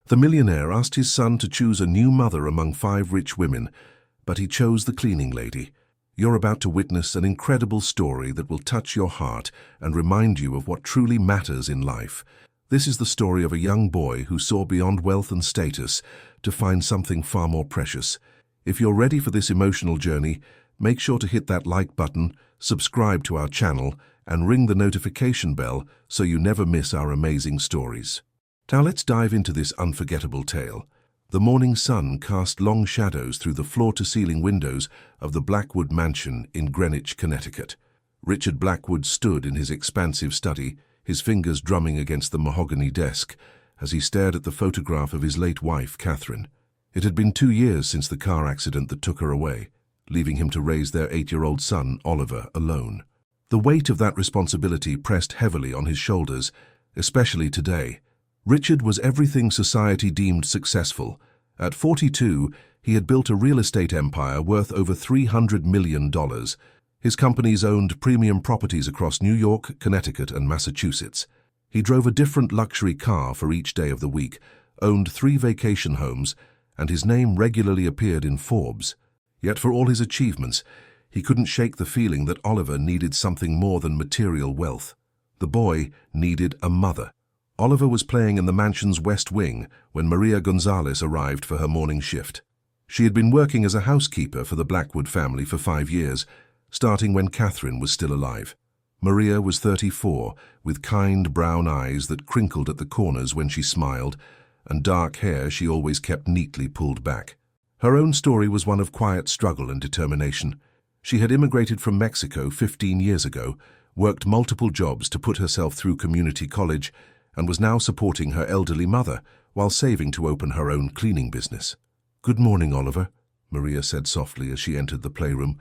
The millionaire asked his son to choose a new mother among 5 rich women, but he chose the cleaning lady. You're about to witness an incredible story that will touch your heart and remind you of what truly matters in life. This is the story of a young boy who saw beyond wealth and status to find something far more precious. If you're ready for this emotional journey, make sure to hit that like button, subscribe to our channel, and ring the notification bell so you never miss our amazing stories. Now let's dive into this unforgettable tale. The morning sun cast long shadows through the floor-to-ceiling windows of the Blackwood mansion in Greenwich, Connecticut. Richard Blackwood stood in his expansive study, his fingers drumming against the mahogany desk, as he stared at the photograph of his late wife, Catherine. It had been 2 years since the car accident that took her away, leaving him to raise their 8-year-old son, Oliver, alone. The weight of that responsibility pressed heavily on his shoulders, especially today. Richard was everything society deemed successful. At 42, he had built a real estate empire worth over $300 million. His companies owned premium properties across New York, Connecticut, and Massachusetts. He drove a different luxury car for each day of the week, owned 3 vacation homes, and his name regularly appeared in Forbes. Yet for all his achievements, he couldn't shake the feeling that Oliver needed something more than material wealth. The boy needed a mother. Oliver was playing in the mansion's west wing when Maria Gonzalez arrived for her morning shift. She had been working as a housekeeper for the Blackwood family for 5 years, starting when Catherine was still alive. Maria was 34, with kind brown eyes that crinkled at the corners when she smiled, and dark hair she always kept neatly pulled back. Her own story was one of quiet struggle and determination. She had immigrated from Mexico 15 years ago, worked multiple jobs to put herself through community college, and was now supporting her elderly mother while saving to open her own cleaning business. "Good morning, Oliver," Maria said softly as she entered the playroom.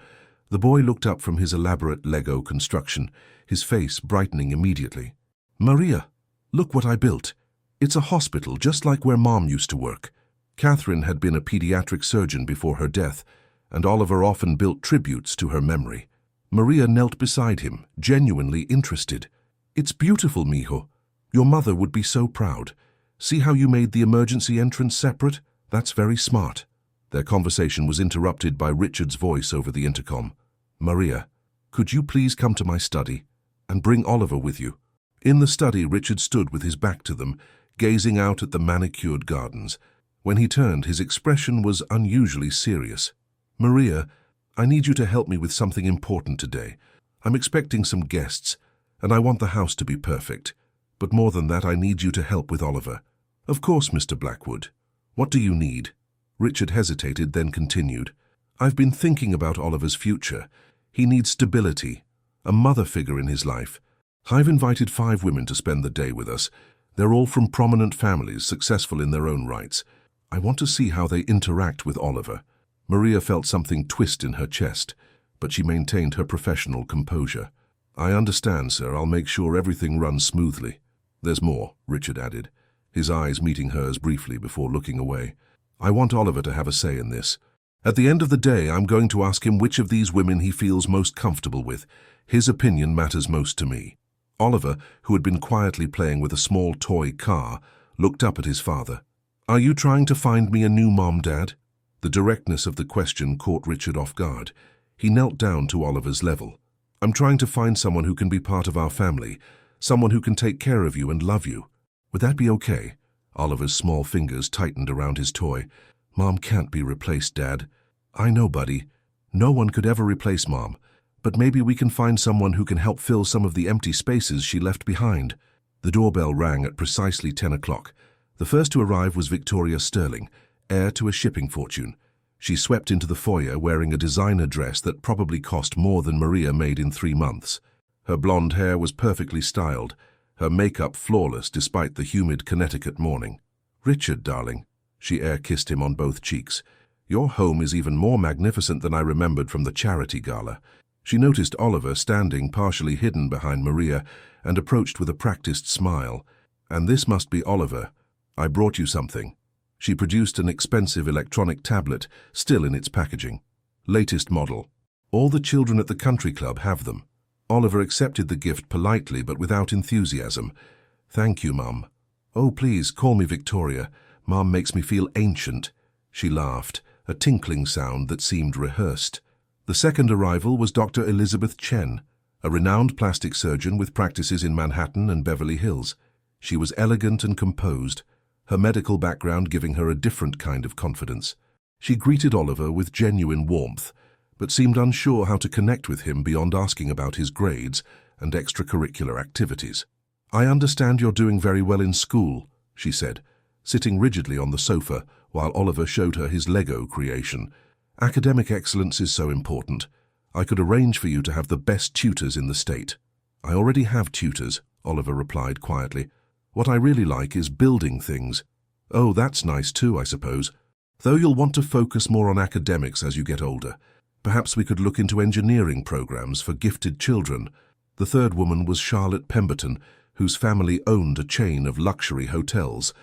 The boy looked up from his elaborate Lego construction, his face brightening immediately. "Maria, look what I built. It's a hospital just like where Mom used to work." Catherine had been a pediatric surgeon before her death, and Oliver often built tributes to her memory. Maria knelt beside him, genuinely interested. "It's beautiful, mijo. Your mother would be so proud. See how you made the emergency entrance separate? That's very smart." Their conversation was interrupted by Richard's voice over the intercom. "Maria, could you please come to my study and bring Oliver with you?" In the study, Richard stood with his back to them, gazing out at the manicured gardens. When he turned, his expression was unusually serious. "Maria, I need you to help me with something important today. I'm expecting some guests, and I want the house to be perfect. But more than that, I need you to help with Oliver." "Of course, Mr. Blackwood. What do you need?" Richard hesitated, then continued. "I've been thinking about Oliver's future. He needs stability, a mother figure in his life. I've invited 5 women to spend the day with us. They're all from prominent families, successful in their own rights. I want to see how they interact with Oliver." Maria felt something twist in her chest, but she maintained her professional composure. "I understand, sir. I'll make sure everything runs smoothly." "There's more," Richard added, his eyes meeting hers briefly before looking away. "I want Oliver to have a say in this. At the end of the day, I'm going to ask him which of these women he feels most comfortable with. His opinion matters most to me." Oliver, who had been quietly playing with a small toy car, looked up at his father. "Are you trying to find me a new mom, Dad?" The directness of the question caught Richard off guard. He knelt down to Oliver's level. "I'm trying to find someone who can be part of our family, someone who can take care of you and love you. Would that be okay?" Oliver's small fingers tightened around his toy. "Mom can't be replaced, Dad." "I know, buddy. No one could ever replace Mom. But maybe we can find someone who can help fill some of the empty spaces she left behind." The doorbell rang at precisely 10 o'clock. The first to arrive was Victoria Sterling, heir to a shipping fortune. She swept into the foyer wearing a designer dress that probably cost more than Maria made in 3 months. Her blonde hair was perfectly styled, her makeup flawless despite the humid Connecticut morning. "Richard, darling," she air-kissed him on both cheeks. "Your home is even more magnificent than I remembered from the charity gala." She noticed Oliver standing partially hidden behind Maria and approached with a practiced smile. "And this must be Oliver. I brought you something." She produced an expensive electronic tablet, still in its packaging. "Latest model. All the children at the country club have them." Oliver accepted the gift politely but without enthusiasm. "Thank you, Mum." "Oh, please, call me Victoria. Mom makes me feel ancient. She laughed, a tinkling sound that seemed rehearsed. The second arrival was Dr. Elizabeth Chen, a renowned plastic surgeon with practices in Manhattan and Beverly Hills. She was elegant and composed, her medical background giving her a different kind of confidence. She greeted Oliver with genuine warmth, but seemed unsure how to connect with him beyond asking about his grades and extracurricular activities. "I understand you're doing very well in school," she said, sitting rigidly on the sofa while Oliver showed her his Lego creation. "Academic excellence is so important. I could arrange for you to have the best tutors in the state." "I already have tutors," Oliver replied quietly. "What I really like is building things." "Oh, that's nice too, I suppose. Though you'll want to focus more on academics as you get older. Perhaps we could look into engineering programs for gifted children." The third woman was Charlotte Pemberton, whose family owned a chain of luxury hotels.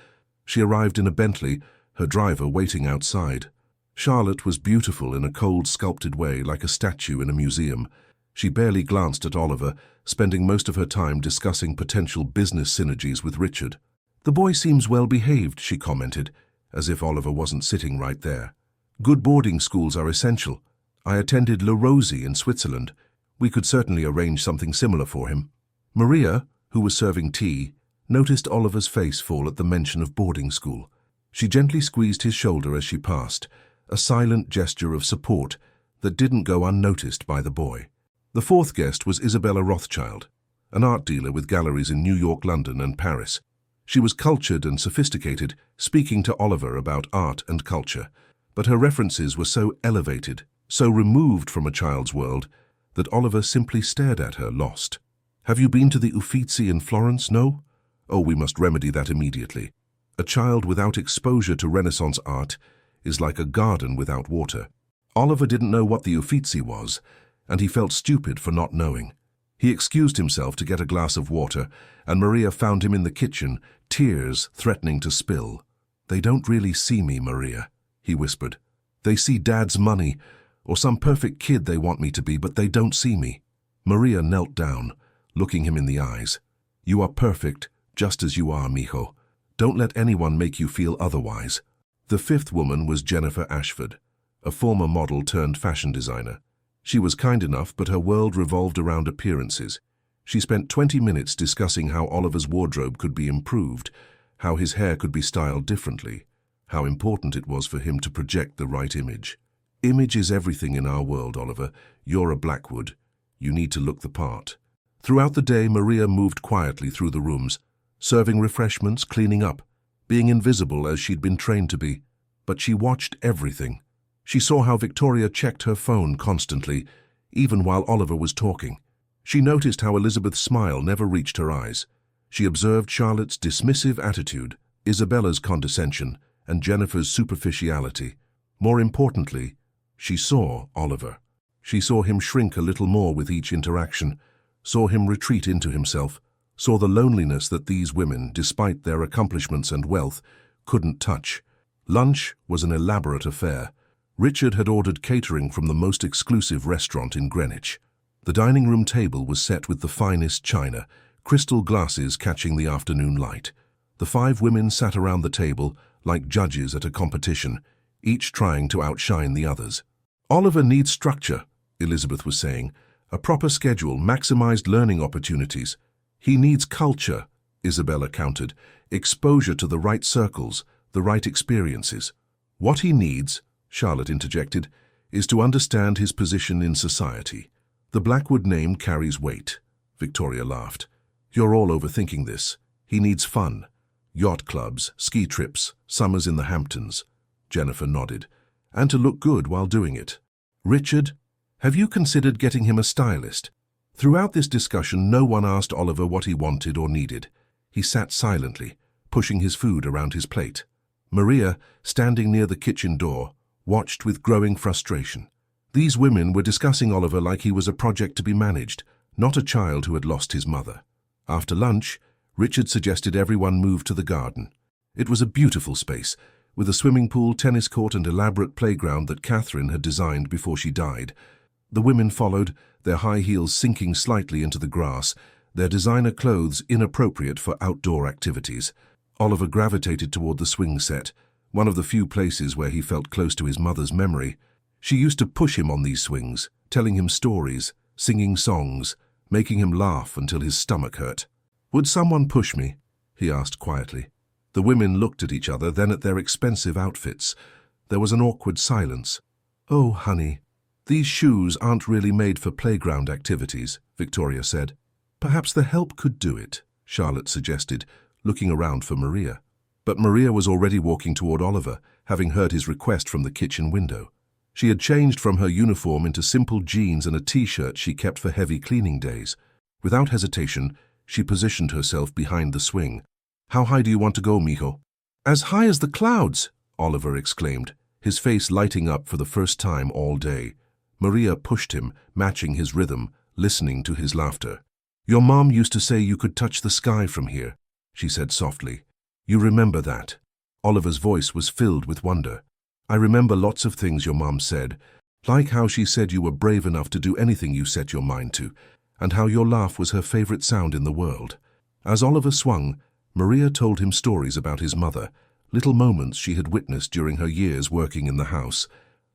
She arrived in a Bentley, her driver waiting outside. Charlotte was beautiful in a cold, sculpted way, like a statue in a museum. She barely glanced at Oliver, spending most of her time discussing potential business synergies with Richard. "The boy seems well behaved," she commented, as if Oliver wasn't sitting right there. "Good boarding schools are essential. I attended Le Rosy in Switzerland. We could certainly arrange something similar for him." Maria, who was serving tea, noticed Oliver's face fall at the mention of boarding school. She gently squeezed his shoulder as she passed, a silent gesture of support that didn't go unnoticed by the boy. The fourth guest was Isabella Rothschild, an art dealer with galleries in New York, London, and Paris. She was cultured and sophisticated, speaking to Oliver about art and culture, but her references were so elevated, so removed from a child's world, that Oliver simply stared at her, lost. "Have you been to the Uffizi in Florence? No? Oh, we must remedy that immediately. A child without exposure to Renaissance art is like a garden without water." Oliver didn't know what the Uffizi was, and he felt stupid for not knowing. He excused himself to get a glass of water, and Maria found him in the kitchen, tears threatening to spill. "They don't really see me, Maria," he whispered. "They see Dad's money, or some perfect kid they want me to be, but they don't see me." Maria knelt down, looking him in the eyes. "You are perfect, just as you are, mijo. Don't let anyone make you feel otherwise." The fifth woman was Jennifer Ashford, a former model turned fashion designer. She was kind enough, but her world revolved around appearances. She spent 20 minutes discussing how Oliver's wardrobe could be improved, how his hair could be styled differently, how important it was for him to project the right image. "Image is everything in our world, Oliver. You're a Blackwood. You need to look the part." Throughout the day, Maria moved quietly through the rooms, serving refreshments, cleaning up, being invisible as she'd been trained to be. But she watched everything. She saw how Victoria checked her phone constantly, even while Oliver was talking. She noticed how Elizabeth's smile never reached her eyes. She observed Charlotte's dismissive attitude, Isabella's condescension, and Jennifer's superficiality. More importantly, she saw Oliver. She saw him shrink a little more with each interaction, saw him retreat into himself, saw the loneliness that these women, despite their accomplishments and wealth, couldn't touch. Lunch was an elaborate affair. Richard had ordered catering from the most exclusive restaurant in Greenwich. The dining room table was set with the finest china, crystal glasses catching the afternoon light. The 5 women sat around the table like judges at a competition, each trying to outshine the others. "Oliver needs structure," Elizabeth was saying. "A proper schedule, maximized learning opportunities." "He needs culture," Isabella countered. "Exposure to the right circles, the right experiences." "What he needs," Charlotte interjected, "is to understand his position in society." "The Blackwood name carries weight," Victoria laughed. "You're all overthinking this. He needs fun. Yacht clubs, ski trips, summers in the Hamptons." Jennifer nodded. "And to look good while doing it." "Richard, have you considered getting him a stylist?" Throughout this discussion, no one asked Oliver what he wanted or needed. He sat silently, pushing his food around his plate. Maria, standing near the kitchen door, watched with growing frustration. These women were discussing Oliver like he was a project to be managed, not a child who had lost his mother. After lunch, Richard suggested everyone move to the garden. It was a beautiful space, with a swimming pool, tennis court, and elaborate playground that Catherine had designed before she died. The women followed, their high heels sinking slightly into the grass, their designer clothes inappropriate for outdoor activities. Oliver gravitated toward the swing set, one of the few places where he felt close to his mother's memory. She used to push him on these swings, telling him stories, singing songs, making him laugh until his stomach hurt. "Would someone push me?" he asked quietly. The women looked at each other, then at their expensive outfits. There was an awkward silence. "Oh, honey, these shoes aren't really made for playground activities," Victoria said. "Perhaps the help could do it," Charlotte suggested, looking around for Maria. But Maria was already walking toward Oliver, having heard his request from the kitchen window. She had changed from her uniform into simple jeans and a t-shirt she kept for heavy cleaning days. Without hesitation, she positioned herself behind the swing. "How high do you want to go, mijo?" "As high as the clouds," Oliver exclaimed, his face lighting up for the first time all day. Maria pushed him, matching his rhythm, listening to his laughter. "Your mom used to say you could touch the sky from here," she said softly. "You remember that?" Oliver's voice was filled with wonder. "I remember lots of things your mom said, like how she said you were brave enough to do anything you set your mind to, and how your laugh was her favorite sound in the world." As Oliver swung, Maria told him stories about his mother, little moments she had witnessed during her years working in the house.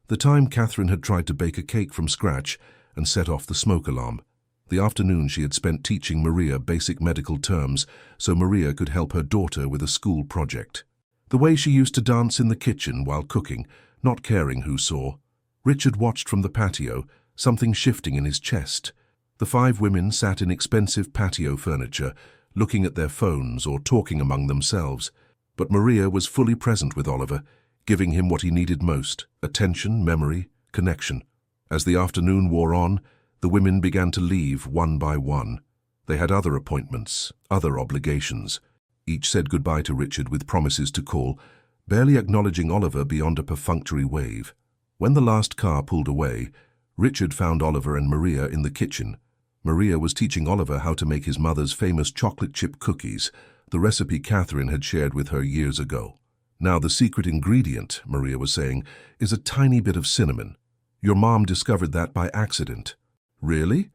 The time Catherine had tried to bake a cake from scratch and set off the smoke alarm. The afternoon she had spent teaching Maria basic medical terms so Maria could help her daughter with a school project. The way she used to dance in the kitchen while cooking, not caring who saw. Richard watched from the patio, something shifting in his chest. The 5 women sat in expensive patio furniture, looking at their phones or talking among themselves. But Maria was fully present with Oliver, giving him what he needed most: attention, memory, connection. As the afternoon wore on, the women began to leave one by one. They had other appointments, other obligations. Each said goodbye to Richard with promises to call, barely acknowledging Oliver beyond a perfunctory wave. When the last car pulled away, Richard found Oliver and Maria in the kitchen. Maria was teaching Oliver how to make his mother's famous chocolate chip cookies, the recipe Catherine had shared with her years ago. "Now the secret ingredient," Maria was saying, "is a tiny bit of cinnamon. Your mom discovered that by accident." "Really?"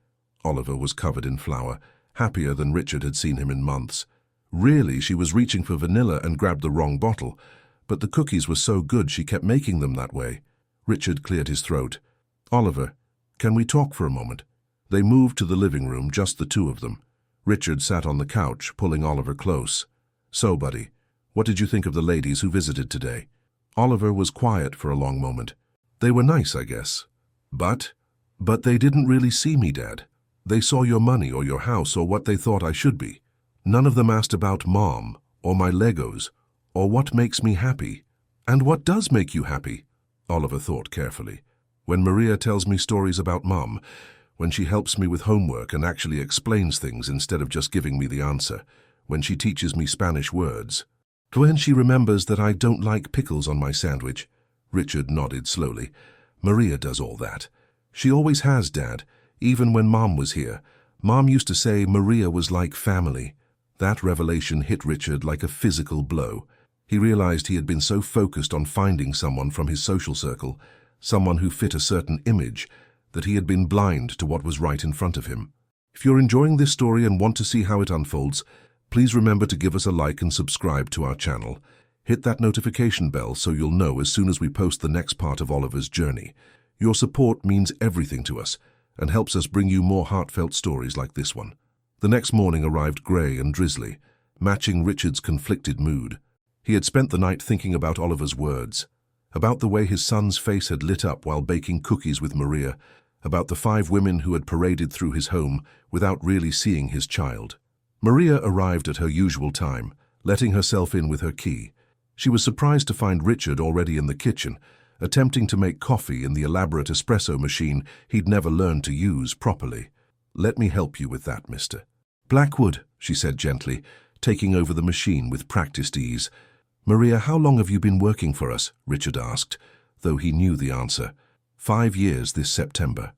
Oliver was covered in flour, happier than Richard had seen him in months. "Really, she was reaching for vanilla and grabbed the wrong bottle. But the cookies were so good she kept making them that way." Richard cleared his throat. "Oliver, can we talk for a moment?" They moved to the living room, just the two of them. Richard sat on the couch, pulling Oliver close. "So, buddy, what did you think of the ladies who visited today?" Oliver was quiet for a long moment. "They were nice, I guess. But they didn't really see me, Dad. They saw your money or your house or what they thought I should be. None of them asked about Mom or my Legos or what makes me happy. And what does make you happy?" Oliver thought carefully. "When Maria tells me stories about Mom, when she helps me with homework and actually explains things instead of just giving me the answer, when she teaches me Spanish words. When she remembers that I don't like pickles on my sandwich." Richard nodded slowly. "Maria does all that. She always has, Dad, even when Mom was here. Mom used to say Maria was like family." That revelation hit Richard like a physical blow. He realized he had been so focused on finding someone from his social circle, someone who fit a certain image, that he had been blind to what was right in front of him. If you're enjoying this story and want to see how it unfolds, please remember to give us a like and subscribe to our channel. Hit that notification bell so you'll know as soon as we post the next part of Oliver's journey. Your support means everything to us and helps us bring you more heartfelt stories like this one. The next morning arrived grey and drizzly, matching Richard's conflicted mood. He had spent the night thinking about Oliver's words, about the way his son's face had lit up while baking cookies with Maria, about the 5 women who had paraded through his home without really seeing his child. Maria arrived at her usual time, letting herself in with her key. She was surprised to find Richard already in the kitchen, attempting to make coffee in the elaborate espresso machine he'd never learned to use properly. "Let me help you with that, mister." "Blackwood," she said gently, taking over the machine with practiced ease. "Maria, how long have you been working for us?" Richard asked, though he knew the answer. 5 years this September.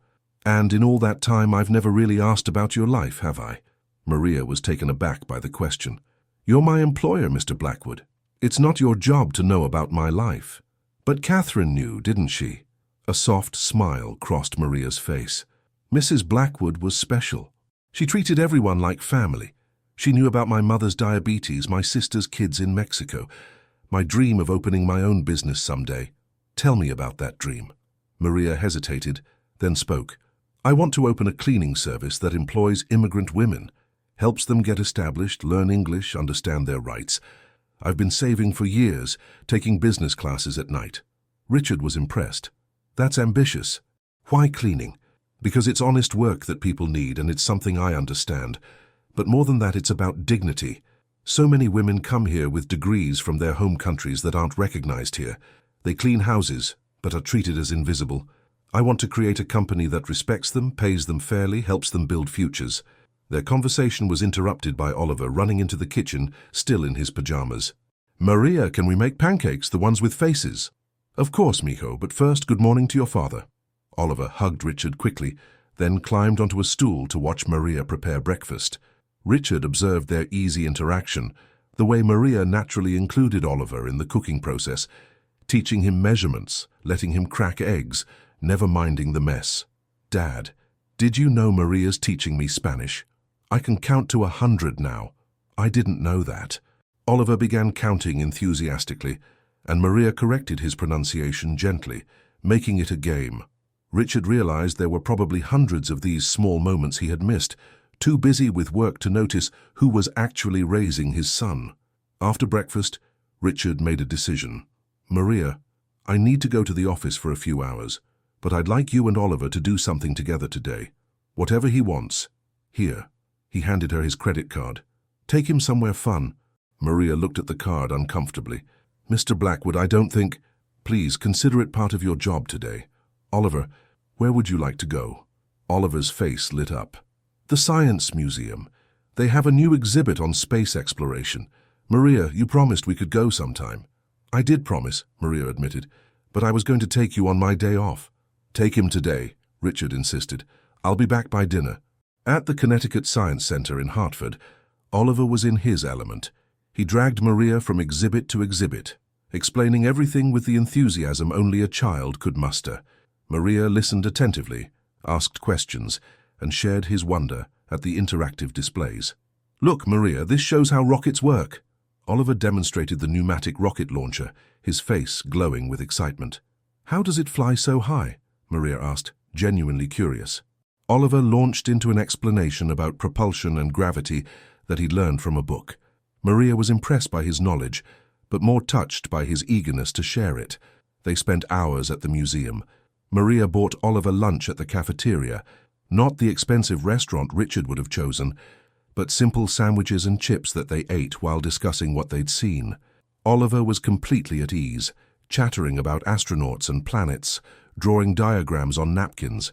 "And in all that time I've never really asked about your life, have I?" Maria was taken aback by the question. "You're my employer, Mr. Blackwood. It's not your job to know about my life." "But Catherine knew, didn't she?" A soft smile crossed Maria's face. Mrs. Blackwood was special. She treated everyone like family. She knew about my mother's diabetes, my sister's kids in Mexico, my dream of opening my own business someday. Tell me about that dream. Maria hesitated, then spoke. I want to open a cleaning service that employs immigrant women, helps them get established, learn English, understand their rights. I've been saving for years, taking business classes at night. Richard was impressed. That's ambitious. Why cleaning? Because it's honest work that people need, and it's something I understand. But more than that, it's about dignity. So many women come here with degrees from their home countries that aren't recognized here. They clean houses, but are treated as invisible. I want to create a company that respects them, pays them fairly, helps them build futures. Their conversation was interrupted by Oliver running into the kitchen, still in his pajamas. Maria, can we make pancakes, the ones with faces? Of course, Mijo, but first, good morning to your father. Oliver hugged Richard quickly, then climbed onto a stool to watch Maria prepare breakfast. Richard observed their easy interaction, the way Maria naturally included Oliver in the cooking process, teaching him measurements, letting him crack eggs, never minding the mess. Dad, did you know Maria's teaching me Spanish? I can count to 100 now. I didn't know that. Oliver began counting enthusiastically, and Maria corrected his pronunciation gently, making it a game. Richard realized there were probably hundreds of these small moments he had missed, too busy with work to notice who was actually raising his son. After breakfast, Richard made a decision. Maria, I need to go to the office for a few hours, but I'd like you and Oliver to do something together today. Whatever he wants. Here. He handed her his credit card. Take him somewhere fun. Maria looked at the card uncomfortably. Mr. Blackwood, I don't think... Please, consider it part of your job today. Oliver, where would you like to go? Oliver's face lit up. The Science Museum. They have a new exhibit on space exploration. Maria, you promised we could go sometime. I did promise, Maria admitted, but I was going to take you on my day off. Take him today, Richard insisted. I'll be back by dinner. At the Connecticut Science Center in Hartford, Oliver was in his element. He dragged Maria from exhibit to exhibit, explaining everything with the enthusiasm only a child could muster. Maria listened attentively, asked questions, and shared his wonder at the interactive displays. Look, Maria, this shows how rockets work. Oliver demonstrated the pneumatic rocket launcher, his face glowing with excitement. How does it fly so high? Maria asked, genuinely curious. Oliver launched into an explanation about propulsion and gravity that he'd learned from a book. Maria was impressed by his knowledge, but more touched by his eagerness to share it. They spent hours at the museum. Maria bought Oliver lunch at the cafeteria, not the expensive restaurant Richard would have chosen, but simple sandwiches and chips that they ate while discussing what they'd seen. Oliver was completely at ease, chattering about astronauts and planets, drawing diagrams on napkins.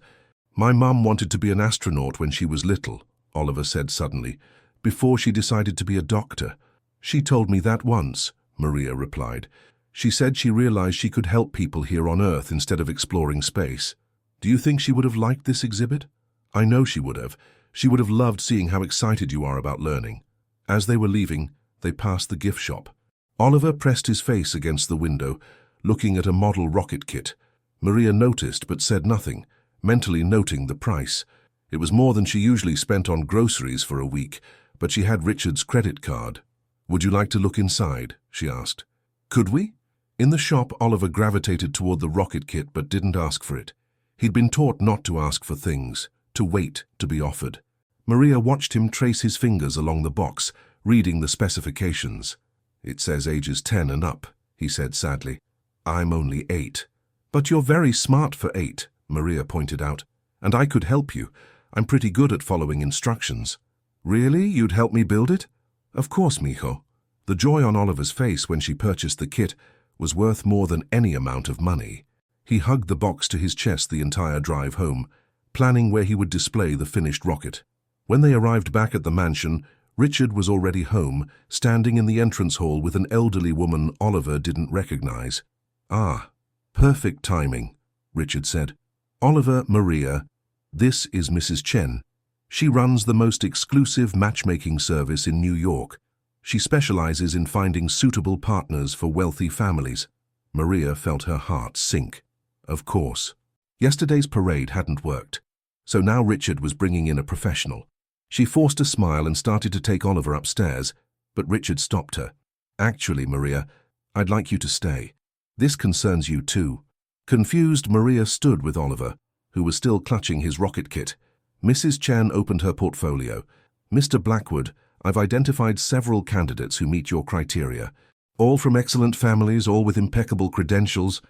My mum wanted to be an astronaut when she was little, Oliver said suddenly, before she decided to be a doctor. She told me that once, Maria replied. She said she realized she could help people here on Earth instead of exploring space. Do you think she would have liked this exhibit? I know she would have. She would have loved seeing how excited you are about learning. As they were leaving, they passed the gift shop. Oliver pressed his face against the window, looking at a model rocket kit. Maria noticed but said nothing, mentally noting the price. It was more than she usually spent on groceries for a week, but she had Richard's credit card. Would you like to look inside? She asked. Could we? In the shop, Oliver gravitated toward the rocket kit but didn't ask for it. He'd been taught not to ask for things, to wait to be offered. Maria watched him trace his fingers along the box, reading the specifications. It says ages 10 and up, he said sadly. I'm only 8. But you're very smart for 8, Maria pointed out. And I could help you. I'm pretty good at following instructions. Really? You'd help me build it? Of course, mijo. The joy on Oliver's face when she purchased the kit was worth more than any amount of money. He hugged the box to his chest the entire drive home, planning where he would display the finished rocket. When they arrived back at the mansion, Richard was already home, standing in the entrance hall with an elderly woman Oliver didn't recognize. Ah, perfect timing, Richard said. Oliver, Maria, this is Mrs. Chen. She runs the most exclusive matchmaking service in New York. She specializes in finding suitable partners for wealthy families. Maria felt her heart sink. Of course. Yesterday's parade hadn't worked, so now Richard was bringing in a professional. She forced a smile and started to take Oliver upstairs, but Richard stopped her. "Actually, Maria, I'd like you to stay. This concerns you too." Confused, Maria stood with Oliver, who was still clutching his rocket kit. Mrs. Chen opened her portfolio. "Mr. Blackwood, I've identified several candidates who meet your criteria. All from excellent families, all with impeccable credentials."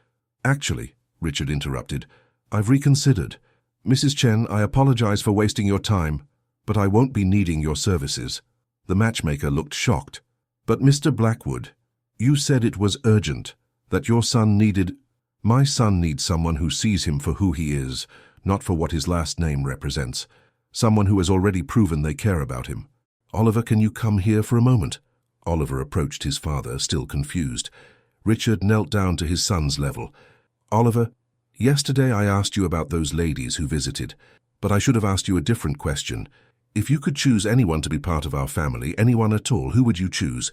"Actually," Richard interrupted, "I've reconsidered. Mrs. Chen, I apologize for wasting your time, but I won't be needing your services." The matchmaker looked shocked. "But Mr. Blackwood, you said it was urgent, that your son needed—" "My son needs someone who sees him for who he is, not for what his last name represents. Someone who has already proven they care about him. Oliver, can you come here for a moment?" Oliver approached his father, still confused. Richard knelt down to his son's level. "Oliver, yesterday I asked you about those ladies who visited, but I should have asked you a different question. If you could choose anyone to be part of our family, anyone at all, who would you choose?"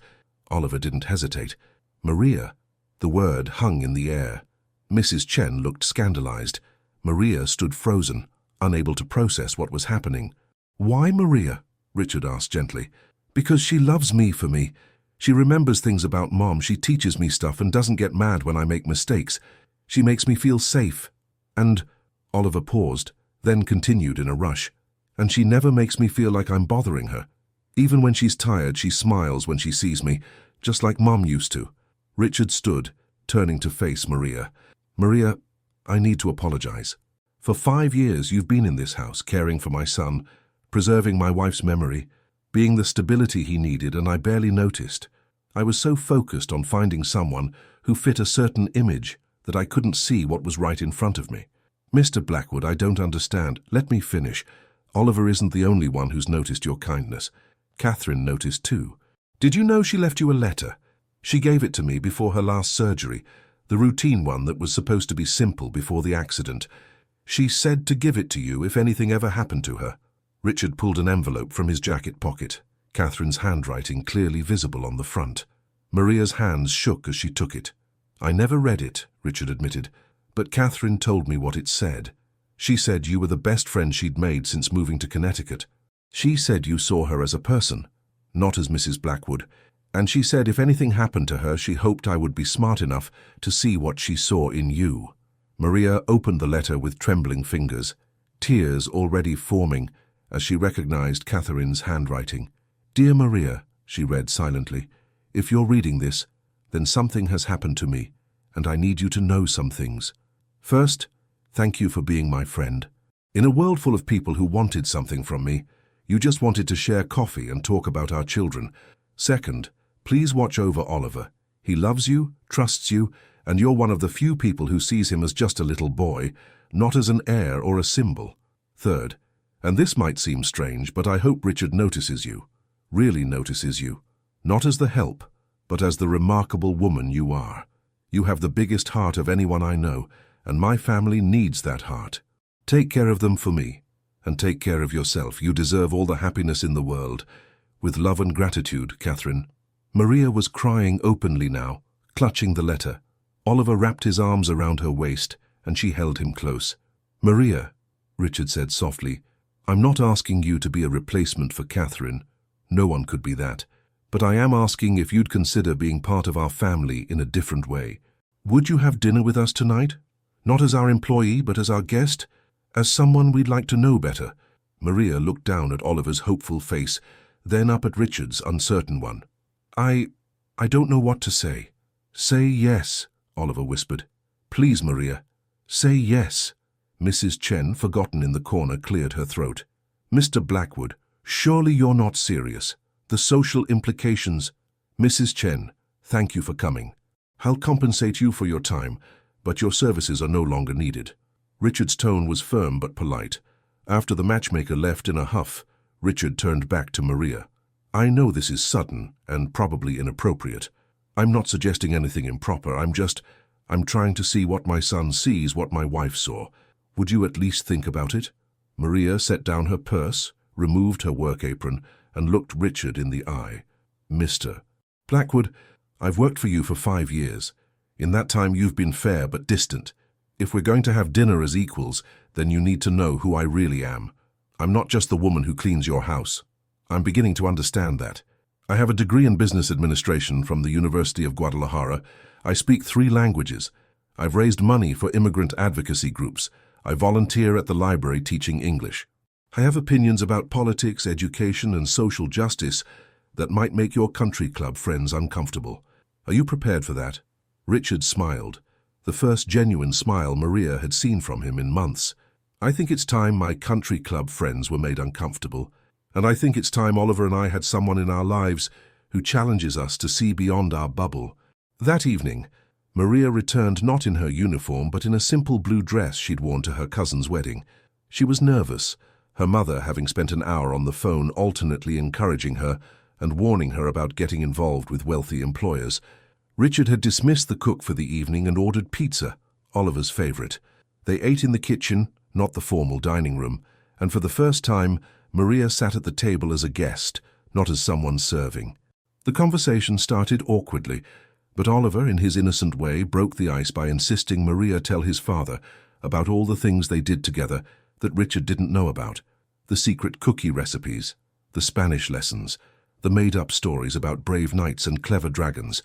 Oliver didn't hesitate. "Maria." The word hung in the air. Mrs. Chen looked scandalized. Maria stood frozen, unable to process what was happening. "Why Maria?" Richard asked gently. "Because she loves me for me. She remembers things about Mom, she teaches me stuff and doesn't get mad when I make mistakes. She makes me feel safe. And—" Oliver paused, then continued in a rush. "And she never makes me feel like I'm bothering her. Even when she's tired, she smiles when she sees me, just like Mom used to." Richard stood, turning to face Maria. "Maria, I need to apologize. For 5 years you've been in this house, caring for my son, preserving my wife's memory, being the stability he needed, and I barely noticed. I was so focused on finding someone who fit a certain image that I couldn't see what was right in front of me. Mr. Blackwood, I don't understand. Let me finish. Oliver isn't the only one who's noticed your kindness. Catherine noticed too. Did you know she left you a letter? She gave it to me before her last surgery, the routine one that was supposed to be simple before the accident. She said to give it to you if anything ever happened to her." Richard pulled an envelope from his jacket pocket, Catherine's handwriting clearly visible on the front. Maria's hands shook as she took it. "I never read it," Richard admitted, "but Catherine told me what it said. She said you were the best friend she'd made since moving to Connecticut. She said you saw her as a person, not as Mrs. Blackwood, and she said if anything happened to her, she hoped I would be smart enough to see what she saw in you." Maria opened the letter with trembling fingers, tears already forming as she recognized Catherine's handwriting. "Dear Maria," she read silently, "if you're reading this, then something has happened to me, and I need you to know some things. First, thank you for being my friend. In a world full of people who wanted something from me, you just wanted to share coffee and talk about our children. Second, please watch over Oliver. He loves you, trusts you, and you're one of the few people who sees him as just a little boy, not as an heir or a symbol. Third, and this might seem strange, but I hope Richard notices you, really notices you, not as the help, but as the remarkable woman you are. You have the biggest heart of anyone I know, and my family needs that heart. Take care of them for me, and take care of yourself. You deserve all the happiness in the world. With love and gratitude, Catherine." Maria was crying openly now, clutching the letter. Oliver wrapped his arms around her waist, and she held him close. "Maria," Richard said softly, "I'm not asking you to be a replacement for Catherine. No one could be that. But I am asking if you'd consider being part of our family in a different way. Would you have dinner with us tonight? Not as our employee, but as our guest? As someone we'd like to know better?" Maria looked down at Oliver's hopeful face, then up at Richard's uncertain one. I don't know what to say." "Say yes," Oliver whispered. "Please, Maria, say yes." Mrs. Chen, forgotten in the corner, cleared her throat. "Mr. Blackwood, surely you're not serious. The social implications—" "Mrs. Chen, thank you for coming. I'll compensate you for your time, but your services are no longer needed." Richard's tone was firm but polite. After the matchmaker left in a huff, Richard turned back to Maria. "I know this is sudden and probably inappropriate. I'm not suggesting anything improper. I'm trying to see what my son sees, what my wife saw. Would you at least think about it?" Maria set down her purse, removed her work apron, and looked Richard in the eye. "Mr. Blackwood, I've worked for you for 5 years. In that time you've been fair but distant. If we're going to have dinner as equals, then you need to know who I really am. I'm not just the woman who cleans your house. I'm beginning to understand that. I have a degree in business administration from the University of Guadalajara. I speak 3 languages. I've raised money for immigrant advocacy groups. I volunteer at the library teaching English. I have opinions about politics, education, and social justice that might make your country club friends uncomfortable. Are you prepared for that? Richard smiled, the first genuine smile Maria had seen from him in months. I think it's time my country club friends were made uncomfortable. And I think it's time Oliver and I had someone in our lives who challenges us to see beyond our bubble. That evening, Maria returned not in her uniform but in a simple blue dress she'd worn to her cousin's wedding. She was nervous, her mother having spent an hour on the phone alternately encouraging her and warning her about getting involved with wealthy employers. Richard had dismissed the cook for the evening and ordered pizza, Oliver's favorite. They ate in the kitchen, not the formal dining room, and for the first time, Maria sat at the table as a guest, not as someone serving. The conversation started awkwardly, but Oliver, in his innocent way, broke the ice by insisting Maria tell his father about all the things they did together that Richard didn't know about. The secret cookie recipes, the Spanish lessons, the made-up stories about brave knights and clever dragons,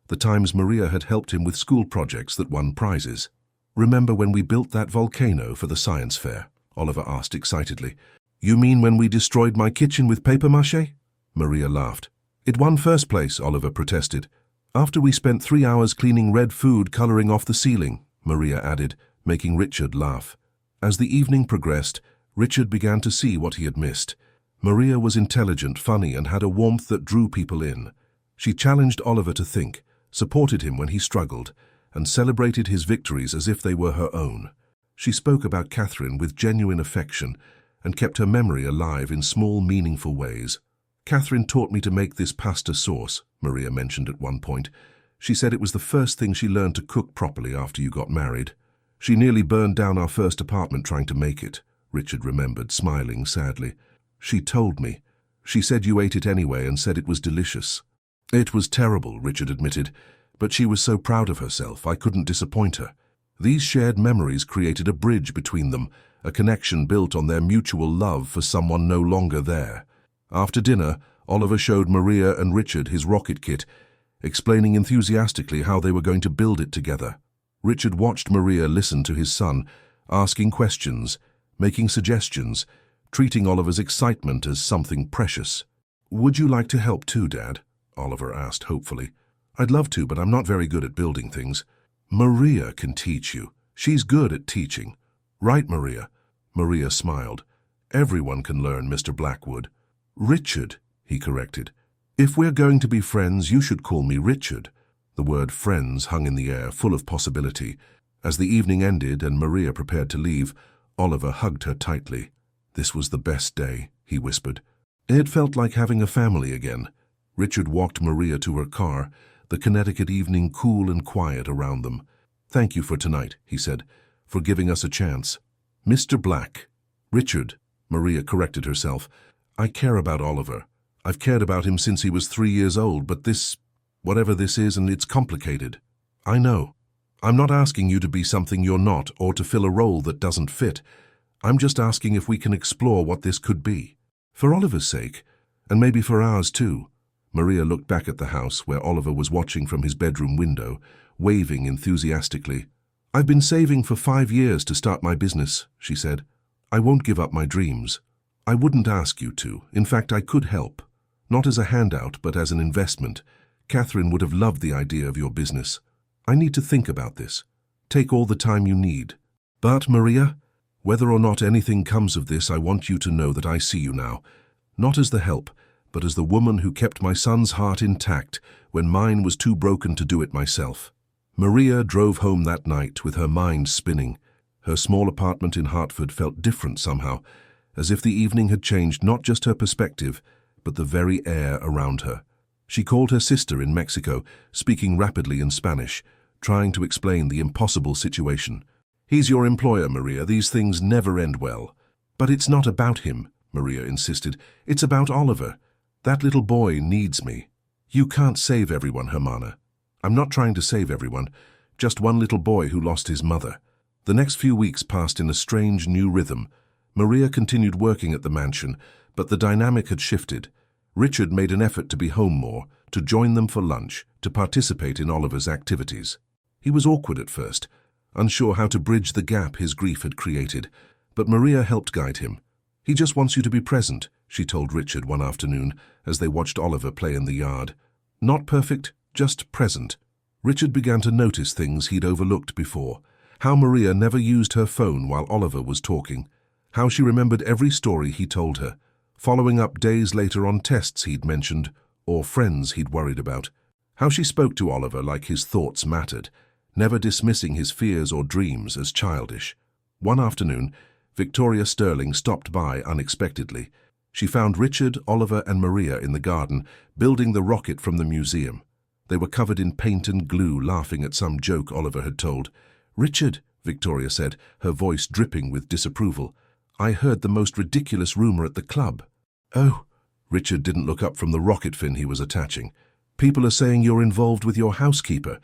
the times Maria had helped him with school projects that won prizes. "Remember when we built that volcano for the science fair?" Oliver asked excitedly. "You mean when we destroyed my kitchen with papier-mâché?" Maria laughed. "It won first place," Oliver protested. "After we spent 3 hours cleaning red food coloring off the ceiling," Maria added, making Richard laugh. As the evening progressed, Richard began to see what he had missed. Maria was intelligent, funny, and had a warmth that drew people in. She challenged Oliver to think, supported him when he struggled, and celebrated his victories as if they were her own. She spoke about Catherine with genuine affection and kept her memory alive in small, meaningful ways. "Catherine taught me to make this pasta sauce," Maria mentioned at one point. "She said it was the first thing she learned to cook properly after you got married. She nearly burned down our first apartment trying to make it," Richard remembered, smiling sadly. "She told me. She said you ate it anyway and said it was delicious." "It was terrible," Richard admitted, "but she was so proud of herself I couldn't disappoint her." These shared memories created a bridge between them, a connection built on their mutual love for someone no longer there. After dinner, Oliver showed Maria and Richard his rocket kit, explaining enthusiastically how they were going to build it together. Richard watched Maria listen to his son, asking questions, making suggestions, treating Oliver's excitement as something precious. "Would you like to help too, Dad?" Oliver asked hopefully. "I'd love to, but I'm not very good at building things." "Maria can teach you. She's good at teaching." "Right, Maria." Maria smiled. "Everyone can learn, Mr. Blackwood." "Richard," he corrected. "If we're going to be friends, you should call me Richard." The word friends hung in the air, full of possibility. As the evening ended and Maria prepared to leave, Oliver hugged her tightly. "This was the best day," he whispered. It felt like having a family again. Richard walked Maria to her car, the Connecticut evening cool and quiet around them. "Thank you for tonight," he said, "for giving us a chance." "Mr. Black." "Richard," Maria corrected herself. "I care about Oliver. I've cared about him since he was 3 years old, but this, whatever this is, and it's complicated." "I know. I'm not asking you to be something you're not or to fill a role that doesn't fit. I'm just asking if we can explore what this could be. For Oliver's sake, and maybe for ours too." Maria looked back at the house where Oliver was watching from his bedroom window, waving enthusiastically. "I've been saving for 5 years to start my business," she said. "I won't give up my dreams. I wouldn't ask you to. In fact, I could help. Not as a handout, but as an investment. Catherine would have loved the idea of your business. I need to think about this. Take all the time you need. But, Maria, whether or not anything comes of this, I want you to know that I see you now. Not as the help, but as the woman who kept my son's heart intact when mine was too broken to do it myself." Maria drove home that night with her mind spinning. Her small apartment in Hartford felt different somehow, as if the evening had changed not just her perspective, but the very air around her. She called her sister in Mexico, speaking rapidly in Spanish, trying to explain the impossible situation. "He's your employer, Maria. These things never end well." "But it's not about him," Maria insisted. "It's about Oliver. That little boy needs me." "You can't save everyone, Hermana." "I'm not trying to save everyone, just one little boy who lost his mother." The next few weeks passed in a strange new rhythm. Maria continued working at the mansion, but the dynamic had shifted. Richard made an effort to be home more, to join them for lunch, to participate in Oliver's activities. He was awkward at first, unsure how to bridge the gap his grief had created, but Maria helped guide him. "He just wants you to be present," she told Richard one afternoon as they watched Oliver play in the yard. "Not perfect, just present." Richard began to notice things he'd overlooked before. How Maria never used her phone while Oliver was talking. How she remembered every story he told her, following up days later on tests he'd mentioned or friends he'd worried about. How she spoke to Oliver like his thoughts mattered, never dismissing his fears or dreams as childish. One afternoon, Victoria Sterling stopped by unexpectedly. She found Richard, Oliver, and Maria in the garden, building the rocket from the museum. They were covered in paint and glue, laughing at some joke Oliver had told. "Richard," Victoria said, her voice dripping with disapproval, "I heard the most ridiculous rumor at the club." "Oh," Richard didn't look up from the rocket fin he was attaching. "People are saying you're involved with your housekeeper."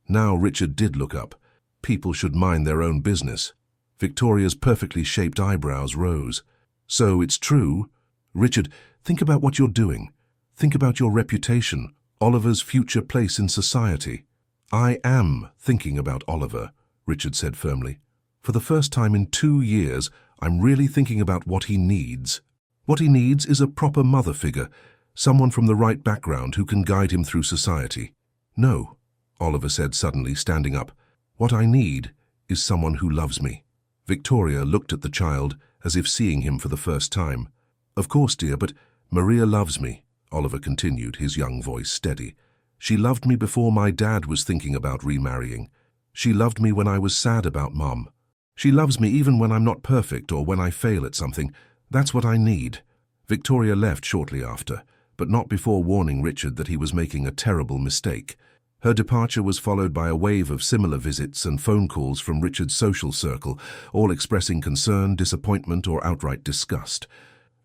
Now Richard did look up. People should mind their own business. Victoria's perfectly shaped eyebrows rose. "So it's true?" "Richard, think about what you're doing. Think about your reputation, Oliver's future place in society." "I am thinking about Oliver," Richard said firmly. "For the first time in 2 years, I'm really thinking about what he needs. What he needs is a proper mother figure, someone from the right background who can guide him through society." "No," Oliver said suddenly, standing up. "What I need is someone who loves me." Victoria looked at the child as if seeing him for the first time. "Of course, dear, but Maria loves me," Oliver continued, his young voice steady. "She loved me before my dad was thinking about remarrying. She loved me when I was sad about Mom. She loves me even when I'm not perfect or when I fail at something. That's what I need." Victoria left shortly after, but not before warning Richard that he was making a terrible mistake. Her departure was followed by a wave of similar visits and phone calls from Richard's social circle, all expressing concern, disappointment, or outright disgust.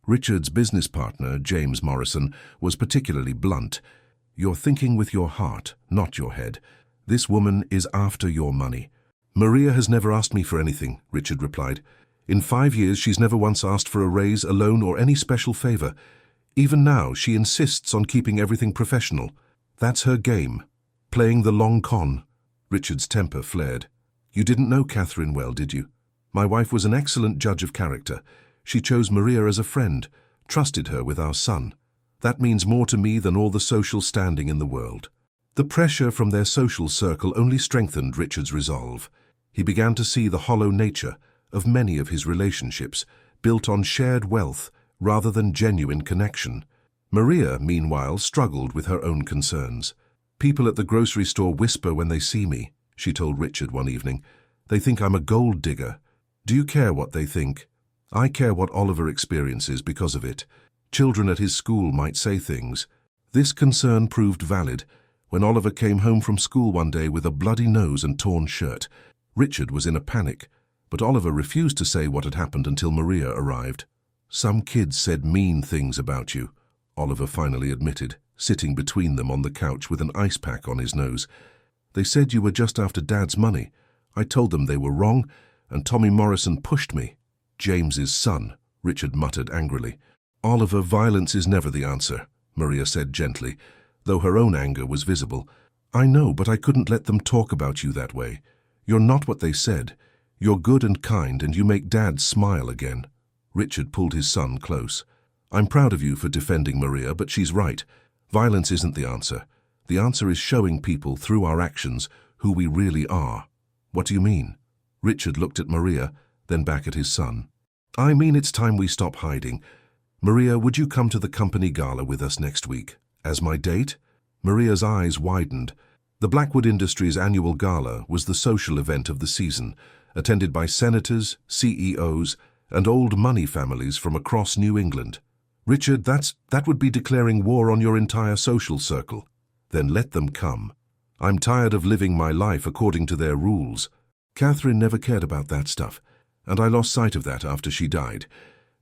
Richard's business partner, James Morrison, was particularly blunt. "You're thinking with your heart, not your head. This woman is after your money." "Maria has never asked me for anything," Richard replied. "In 5 years, she's never once asked for a raise, a loan, or any special favor. Even now, she insists on keeping everything professional. That's her game. Playing the long con." Richard's temper flared. "You didn't know Catherine well, did you? My wife was an excellent judge of character. She chose Maria as a friend, trusted her with our son. That means more to me than all the social standing in the world." The pressure from their social circle only strengthened Richard's resolve. He began to see the hollow nature of many of his relationships, built on shared wealth rather than genuine connection. Maria, meanwhile, struggled with her own concerns. "People at the grocery store whisper when they see me," she told Richard one evening. "They think I'm a gold digger. Do you care what they think? I care what Oliver experiences because of it. Children at his school might say things." This concern proved valid when Oliver came home from school one day with a bloody nose and torn shirt. Richard was in a panic, but Oliver refused to say what had happened until Maria arrived. "Some kids said mean things about you," Oliver finally admitted, sitting between them on the couch with an ice pack on his nose. "They said you were just after Dad's money. I told them they were wrong, and Tommy Morrison pushed me." "James's son," Richard muttered angrily. "Oliver, violence is never the answer," Maria said gently, though her own anger was visible. "I know, but I couldn't let them talk about you that way. You're not what they said. You're good and kind, and you make Dad smile again." Richard pulled his son close. "I'm proud of you for defending Maria, but she's right. Violence isn't the answer. The answer is showing people through our actions who we really are." "What do you mean?" Richard looked at Maria, then back at his son. "I mean it's time we stop hiding. Maria, would you come to the company gala with us next week? As my date?" Maria's eyes widened. The Blackwood Industries annual gala was the social event of the season, attended by senators, CEOs, and old money families from across New England. "Richard, that would be declaring war on your entire social circle." "Then let them come. I'm tired of living my life according to their rules. Catherine never cared about that stuff, and I lost sight of that after she died.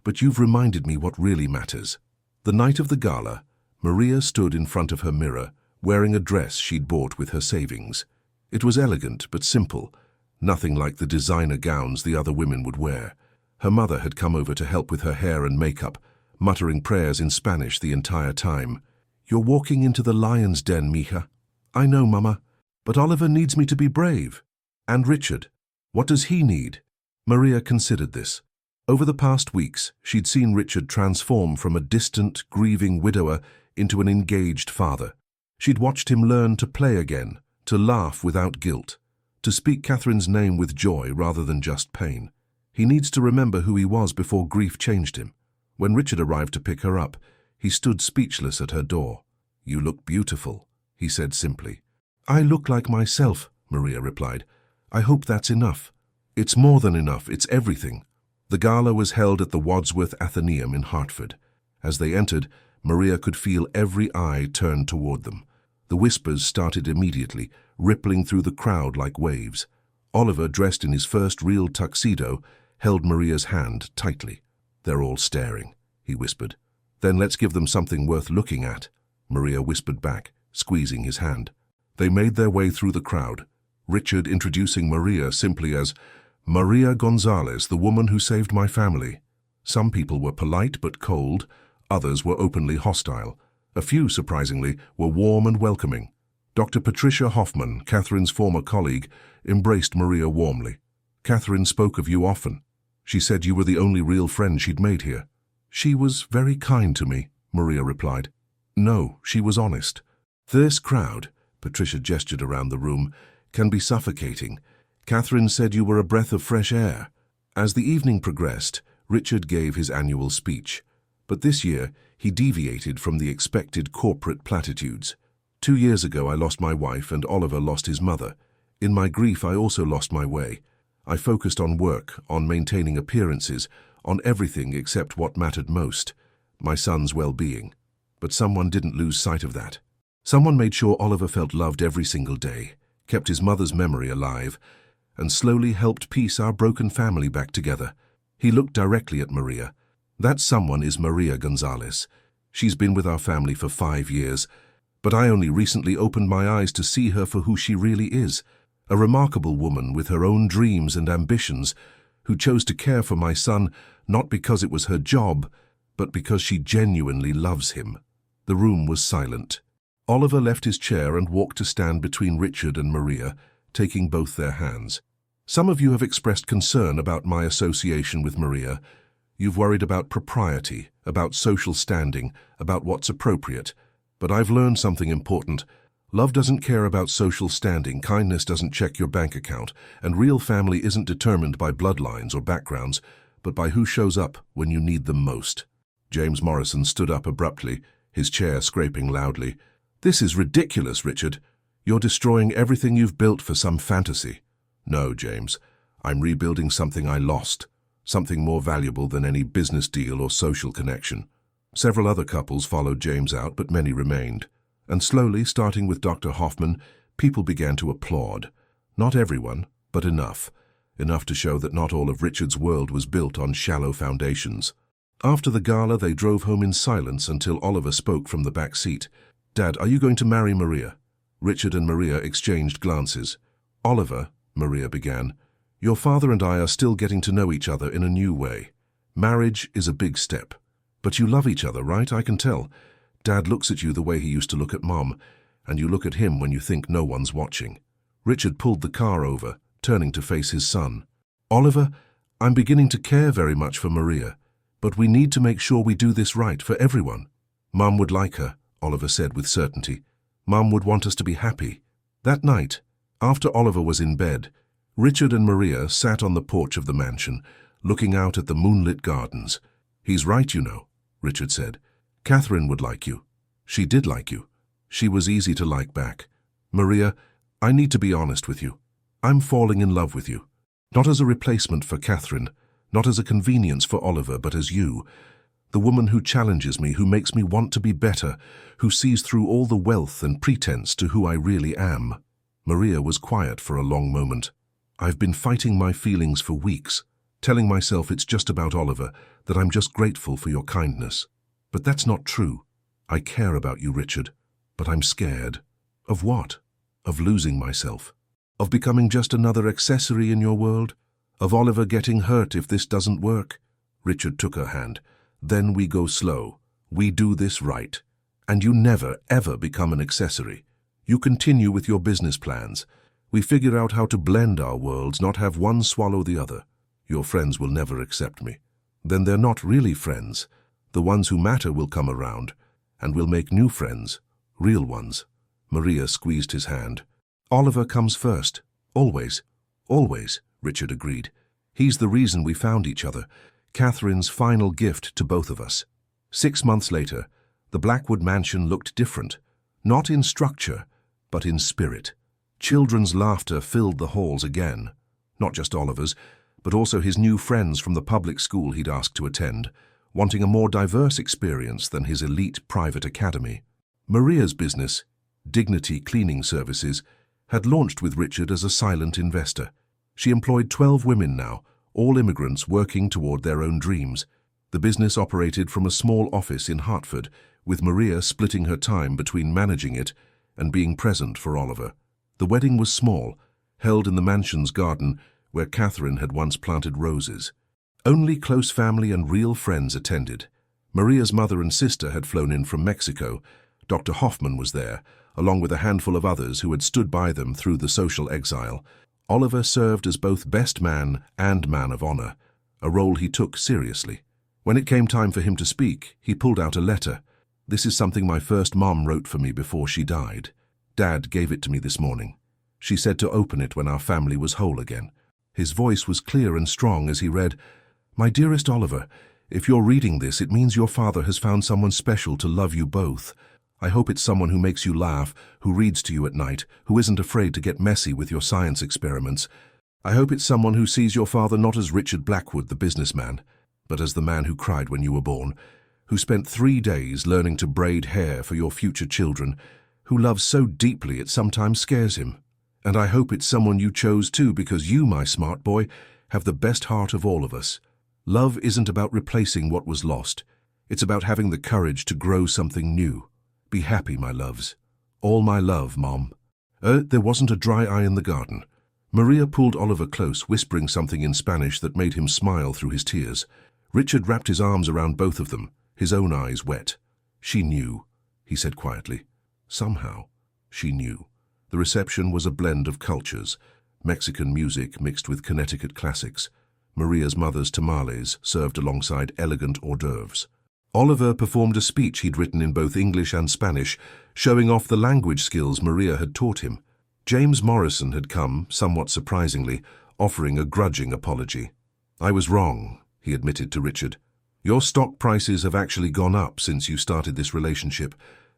But you've reminded me what really matters." The night of the gala, Maria stood in front of her mirror, wearing a dress she'd bought with her savings. It was elegant but simple, nothing like the designer gowns the other women would wear. Her mother had come over to help with her hair and makeup, muttering prayers in Spanish the entire time. "You're walking into the lion's den, mija." "I know, Mama, but Oliver needs me to be brave." "And Richard, what does he need?" Maria considered this. Over the past weeks, she'd seen Richard transform from a distant, grieving widower into an engaged father. She'd watched him learn to play again, to laugh without guilt, to speak Catherine's name with joy rather than just pain. He needs to remember who he was before grief changed him. When Richard arrived to pick her up, he stood speechless at her door. "You look beautiful," he said simply. "I look like myself," Maria replied. "I hope that's enough." "It's more than enough, it's everything." The gala was held at the Wadsworth Athenaeum in Hartford. As they entered, Maria could feel every eye turned toward them. The whispers started immediately, rippling through the crowd like waves. Oliver, dressed in his first real tuxedo, held Maria's hand tightly. "They're all staring," he whispered. "Then let's give them something worth looking at," Maria whispered back, squeezing his hand. They made their way through the crowd, Richard introducing Maria simply as Maria Gonzalez, the woman who saved my family. Some people were polite but cold, others were openly hostile. A few, surprisingly, were warm and welcoming. Dr. Patricia Hoffman, Catherine's former colleague, embraced Maria warmly. "Catherine spoke of you often. She said you were the only real friend she'd made here." "She was very kind to me," Maria replied. "No, she was honest." "This crowd," Patricia gestured around the room, "can be suffocating. Catherine said you were a breath of fresh air." As the evening progressed, Richard gave his annual speech. But this year, he deviated from the expected corporate platitudes. "2 years ago, I lost my wife and Oliver lost his mother. In my grief, I also lost my way. I focused on work, on maintaining appearances, on everything except what mattered most, my son's well-being. But someone didn't lose sight of that. Someone made sure Oliver felt loved every single day, kept his mother's memory alive, and slowly helped piece our broken family back together." He looked directly at Maria. "That someone is Maria Gonzalez. She's been with our family for 5 years, but I only recently opened my eyes to see her for who she really is. A remarkable woman with her own dreams and ambitions, who chose to care for my son not because it was her job, but because she genuinely loves him." The room was silent. Oliver left his chair and walked to stand between Richard and Maria, taking both their hands. "Some of you have expressed concern about my association with Maria. You've worried about propriety, about social standing, about what's appropriate. But I've learned something important. Love doesn't care about social standing, kindness doesn't check your bank account, and real family isn't determined by bloodlines or backgrounds, but by who shows up when you need them most." James Morrison stood up abruptly, his chair scraping loudly. "This is ridiculous, Richard. You're destroying everything you've built for some fantasy." "No, James. I'm rebuilding something I lost, something more valuable than any business deal or social connection." Several other couples followed James out, but many remained. And slowly, starting with Dr. Hoffman, people began to applaud. Not everyone, but enough. Enough to show that not all of Richard's world was built on shallow foundations. After the gala, they drove home in silence until Oliver spoke from the back seat. "Dad, are you going to marry Maria?" Richard and Maria exchanged glances. "Oliver," Maria began, "your father and I are still getting to know each other in a new way. Marriage is a big step. But you love each other, right? I can tell. Dad looks at you the way he used to look at Mom, and you look at him when you think no one's watching." Richard pulled the car over, turning to face his son. "Oliver, I'm beginning to care very much for Maria, but we need to make sure we do this right for everyone." "Mom would like her," Oliver said with certainty. "Mom would want us to be happy." That night, after Oliver was in bed, Richard and Maria sat on the porch of the mansion, looking out at the moonlit gardens. "He's right, you know," Richard said. "Catherine would like you. She did like you. She was easy to like back. Maria, I need to be honest with you. I'm falling in love with you. Not as a replacement for Catherine, not as a convenience for Oliver, but as you. The woman who challenges me, who makes me want to be better, who sees through all the wealth and pretense to who I really am." Maria was quiet for a long moment. "I've been fighting my feelings for weeks, telling myself it's just about Oliver, that I'm just grateful for your kindness. But that's not true. I care about you, Richard, but I'm scared." "Of what?" "Of losing myself. Of becoming just another accessory in your world. Of Oliver getting hurt if this doesn't work? Richard took her hand. Then we go slow. We do this right. And you never, ever become an accessory. You continue with your business plans. We figure out how to blend our worlds, not have one swallow the other. Your friends will never accept me. Then they're not really friends. The ones who matter will come around, and we'll make new friends, real ones. Maria squeezed his hand. Oliver comes first. Always. Always, Richard agreed. He's the reason we found each other. Catherine's final gift to both of us. 6 months later, the Blackwood mansion looked different. Not in structure, but in spirit. Children's laughter filled the halls again. Not just Oliver's, but also his new friends from the public school he'd asked to attend, wanting a more diverse experience than his elite private academy. Maria's business, Dignity Cleaning Services, had launched with Richard as a silent investor. She employed 12 women now, all immigrants working toward their own dreams. The business operated from a small office in Hartford, with Maria splitting her time between managing it and being present for Oliver. The wedding was small, held in the mansion's garden where Catherine had once planted roses. Only close family and real friends attended. Maria's mother and sister had flown in from Mexico. Dr. Hoffman was there, along with a handful of others who had stood by them through the social exile. Oliver served as both best man and man of honor, a role he took seriously. When it came time for him to speak, he pulled out a letter. This is something my first mom wrote for me before she died. Dad gave it to me this morning. She said to open it when our family was whole again. His voice was clear and strong as he read, "My dearest Oliver, if you're reading this, it means your father has found someone special to love you both. I hope it's someone who makes you laugh, who reads to you at night, who isn't afraid to get messy with your science experiments. I hope it's someone who sees your father not as Richard Blackwood, the businessman, but as the man who cried when you were born, who spent 3 days learning to braid hair for your future children, who loves so deeply it sometimes scares him. And I hope it's someone you chose too, because you, my smart boy, have the best heart of all of us. Love isn't about replacing what was lost. It's about having the courage to grow something new. Be happy, my loves. All my love, Mom." There wasn't a dry eye in the garden. Maria pulled Oliver close, whispering something in Spanish that made him smile through his tears. Richard wrapped his arms around both of them, his own eyes wet. "She knew," he said quietly. Somehow, she knew. The reception was a blend of cultures, Mexican music mixed with Connecticut classics. Maria's mother's tamales served alongside elegant hors d'oeuvres. Oliver performed a speech he'd written in both English and Spanish, showing off the language skills Maria had taught him. James Morrison had come, somewhat surprisingly, offering a grudging apology. "I was wrong," he admitted to Richard. "Your stock prices have actually gone up since you started this relationship.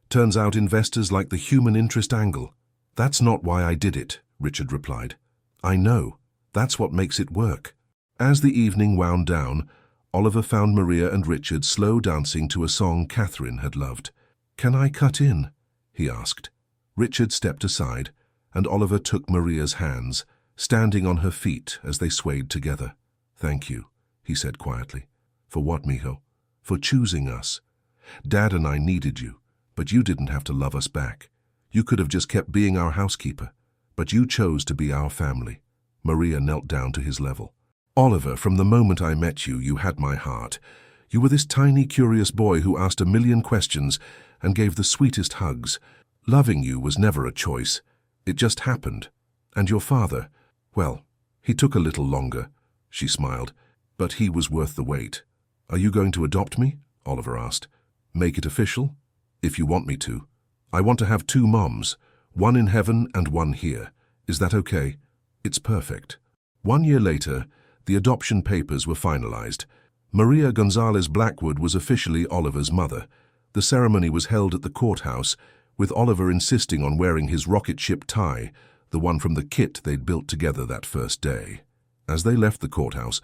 Turns out investors like the human interest angle." "That's not why I did it," Richard replied. "I know. That's what makes it work." As the evening wound down, Oliver found Maria and Richard slow dancing to a song Catherine had loved. "Can I cut in?" he asked. Richard stepped aside, and Oliver took Maria's hands, standing on her feet as they swayed together. "Thank you," he said quietly. "For what, mijo? For choosing us. Dad and I needed you, but you didn't have to love us back. You could have just kept being our housekeeper, but you chose to be our family." Maria knelt down to his level. "Oliver, from the moment I met you, you had my heart. You were this tiny, curious boy who asked a million questions and gave the sweetest hugs. Loving you was never a choice. It just happened. And your father, well, he took a little longer," she smiled, "but he was worth the wait." "Are you going to adopt me?" Oliver asked. "Make it official?" "If you want me to. I want to have 2 moms, one in heaven and one here. Is that okay?" "It's perfect." 1 year later, the adoption papers were finalized. Maria Gonzalez Blackwood was officially Oliver's mother. The ceremony was held at the courthouse, with Oliver insisting on wearing his rocket ship tie, the one from the kit they'd built together that first day. As they left the courthouse,